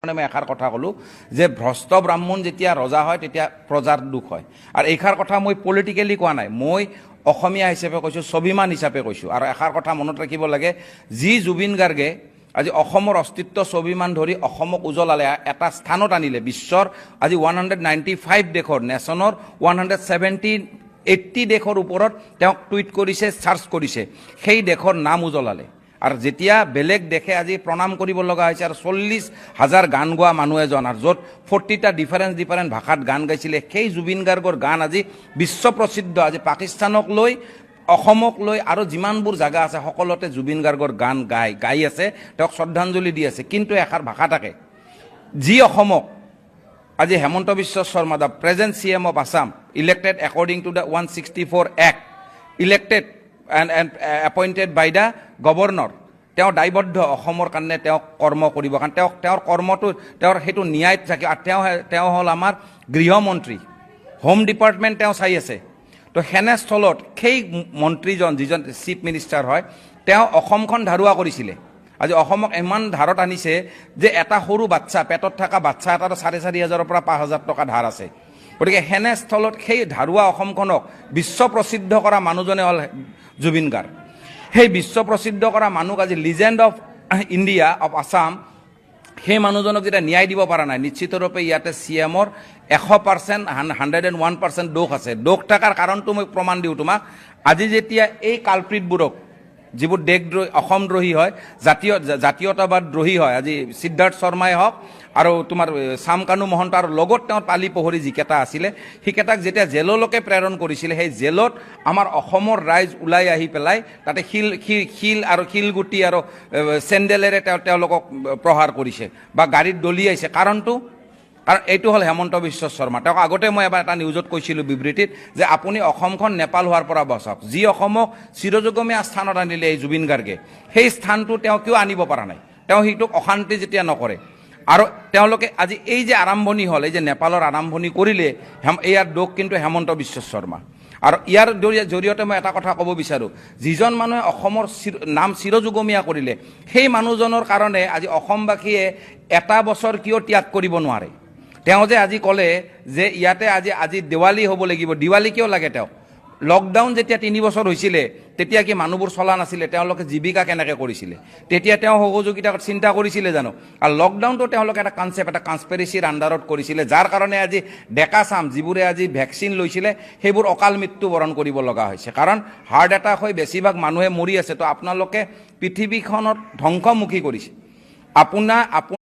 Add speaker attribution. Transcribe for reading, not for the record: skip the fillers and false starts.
Speaker 1: মই এষাৰ কথা ক'লোঁ যে ভ্ৰষ্ট ব্ৰাহ্মণ যেতিয়া ৰজা হয় তেতিয়া প্ৰজাৰ দুখ হয়। আৰু এইষাৰ কথা মই পলিটিকেলি কোৱা নাই, মই অসমীয়া হিচাপে কৈছোঁ, স্বাভিমান হিচাপে কৈছোঁ। আৰু এষাৰ কথা মনত ৰাখিব লাগে, যি জুবিন গাৰ্গে আজি অসমৰ অস্তিত্ব স্বাভিমান ধৰি অসমক উজ্বলালে, এটা স্থানত আনিলে বিশ্বৰ আজি 195 দেশৰ নেশ্যনৰ 180 দেশৰ ওপৰত তেওঁক টুইট কৰিছে, চাৰ্চ কৰিছে, সেই দেশৰ নাম উজ্বলালে। আৰু যেতিয়া বেলেগ দেশে আজি প্ৰণাম কৰিব লগা হৈছে আৰু 40,000 গান গোৱা মানুহ এজন, আৰু য'ত 40টা ডিফাৰেণ্ট ভাষাত গান গাইছিলে, সেই জুবিন গাৰ্গৰ গান আজি বিশ্ব প্ৰসিদ্ধ। আজি পাকিস্তানক লৈ, অসমক লৈ আৰু যিমানবোৰ জাগা আছে সকলোতে জুবিন গাৰ্গৰ গান গাই আছে, তেওঁক শ্ৰদ্ধাঞ্জলি দি আছে। কিন্তু এষাৰ ভাষা থাকে, যি অসমক আজি Hemanta Biswa Sarma, the present CM of Assam, elected according to the 164 Act, elected and appointed by the governor, তেওঁ দায়বদ্ধ অসমৰ কাৰণে তেওঁক কৰ্ম কৰিব, কাৰণ তেওঁৰ কৰ্মটো তেওঁৰ সেইটো ন্যায়ত থাকে। আৰু তেওঁ হ'ল আমাৰ গৃহমন্ত্ৰী, হোম ডিপাৰ্টমেণ্ট তেওঁ চাই আছে। তো সেনেস্থলত সেই মন্ত্ৰীজন, যিজন চিফ মিনিষ্টাৰ হয়, তেওঁ অসমখন ধাৰুৱা কৰিছিলে। আজি অসমক ইমান ধাৰত আনিছে যে এটা সৰু বাচ্চা, পেটত থকা বাচ্চা এটাৰ 4,500 পৰা 5,000 টকা ধাৰ আছে। গতিকে সেনেস্থলত সেই ধাৰুৱা অসমখনক বিশ্ব প্ৰসিদ্ধ কৰা মানুহজনে হ'ল জুবিন গাৰ্গ। সেই বিশ্ব প্ৰসিদ্ধ কৰা মানুহ আজি legend of India of Assam, সেই মানুহজনক যেতিয়া ন্যায় দিব পৰা নাই, নিশ্চিতৰূপে ইয়াতে CMৰ 100%, 101% দোষ আছে। দোষ থকাৰ কাৰণটো মই প্ৰমাণ দিওঁ তোমাক। আজি যেতিয়া এই কালপ্ৰিটবোৰক, যিবোৰ দেশদ্ৰোহী, অসমদ্ৰোহী হয়, জাতীয়তাবাদ দ্ৰোহী হয়, আজি সিদ্ধাৰ্থ শৰ্মাই হওক আৰু তোমাৰ চামকানু মহন্ত আৰু লগত তেওঁৰ পালি পোহৰি যিকেইটা আছিলে, সেইকেইটাক যেতিয়া জেললৈকে প্ৰেৰণ কৰিছিলে, সেই জেলত আমাৰ অসমৰ ৰাইজ ওলাই আহি পেলাই তাতে শিল আৰু শিলগুটি আৰু চেণ্ডেলেৰে তেওঁলোকক প্ৰহাৰ কৰিছে বা গাড়ীত দলিয়াইছে। কাৰণটো, কাৰণ এইটো হ'ল হেমন্ত বিশ্ব শৰ্মা। তেওঁক আগতে মই এবাৰ এটা নিউজত কৈছিলোঁ বিবৃতিত, যে আপুনি অসমখন নেপাল হোৱাৰ পৰা বচাওক। যি অসমক চিৰযুগমীয়া স্থানত আনিলে এই জুবিন গাৰ্গে, সেই স্থানটো তেওঁ কিয় আনিব পৰা নাই? তেওঁ সেইটোক অশান্তি যেতিয়া নকৰে, আৰু তেওঁলোকে আজি এই যে আৰম্ভণি হ'ল, এই যে নেপালৰ আৰম্ভণি কৰিলে, ইয়াৰ দোষ কিন্তু হেমন্ত বিশ্ব শৰ্মা। আৰু ইয়াৰ জৰিয়তে মই এটা কথা ক'ব বিচাৰোঁ, যিজন মানুহে অসমৰ নাম চিৰযুগমীয়া কৰিলে, সেই মানুহজনৰ কাৰণে আজি অসমবাসীয়ে এটা বছৰ কিয় ত্যাগ কৰিব নোৱাৰে? তেওঁ যে আজি ক'লে যে ইয়াতে আজি দেৱালী হ'ব লাগিব, দিৱালী কিয় লাগে তেওঁক? লকডাউন যেতিয়া 3 বছৰ হৈছিলে, তেতিয়া কি মানুহবোৰ চলা নাছিলে? তেওঁলোকে জীৱিকা কেনেকৈ কৰিছিলে? তেতিয়া তেওঁ সহযোগিতা চিন্তা কৰিছিলে জানো? আৰু লকডাউনটো তেওঁলোকে এটা কনচেপ্ট, এটা কনস্পিৰেচিৰ আণ্ডাৰত কৰিছিলে, যাৰ কাৰণে আজি ডেকা চাম যিবোৰে আজি ভেকচিন লৈছিলে, সেইবোৰ অকাল মৃত্যু বৰণ কৰিব লগা হৈছে। কাৰণ হাৰ্ট এটাক হৈ বেছিভাগ মানুহে মৰি আছে। তো আপোনালোকে পৃথিৱীখনত ধ্বংসমুখী কৰিছে।